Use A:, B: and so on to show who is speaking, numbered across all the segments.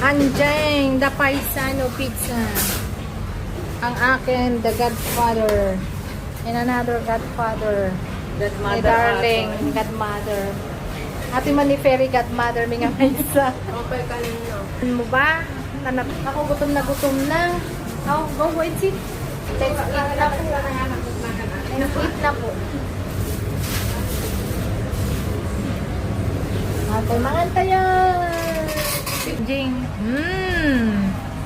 A: Anjing, the paisano pizza. Ang akin, the godfather. And another godfather.
B: Godmother
A: Ni darling,
B: ato.
A: godmother. Ate man ni Ferry, godmother, may nga isa.
B: Okay ka nino.
A: Ano mo ba? Ako gutom na gutom na. Oh, go, wait, see. Let's eat na po. Let's eat na po. Antay, mangantay yan. Jing.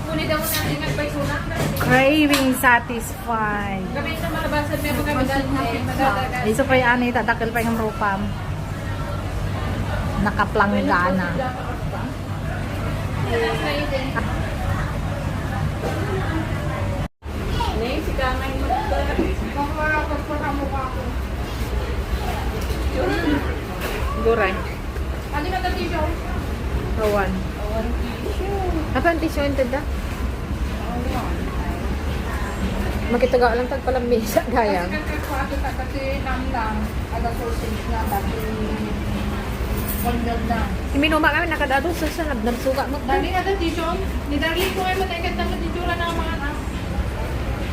B: Kuni daw na ingat pa sunak na.
A: Craving satisfied.
B: Kami sa malabasan may mga madadagan.
A: Isa pa yung anay, tatakil pa yung rupam. Nakaplanggana.
B: Ning si kamay mo.
A: Guray.
B: Ano na dati siya?
A: Rawan. Apa ang tissue yung tada? Makitaga lang tagpalang mesa gaya.
B: Kasi kakwato ta kasi namdam. Ada sausage na dati. Kondel na.
A: Minuma kami nakadado sa salab nagsuka mo.
B: Dali na dati siya. Ni dali ko ay mataykat ng titsura ng mga anak.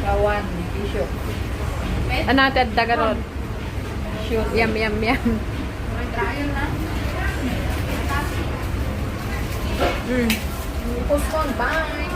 A: Rawan. Tissue. Anatad dagaron. Shoot. Yum, yum, yum.
B: May trial na.
A: Postpone. Bye.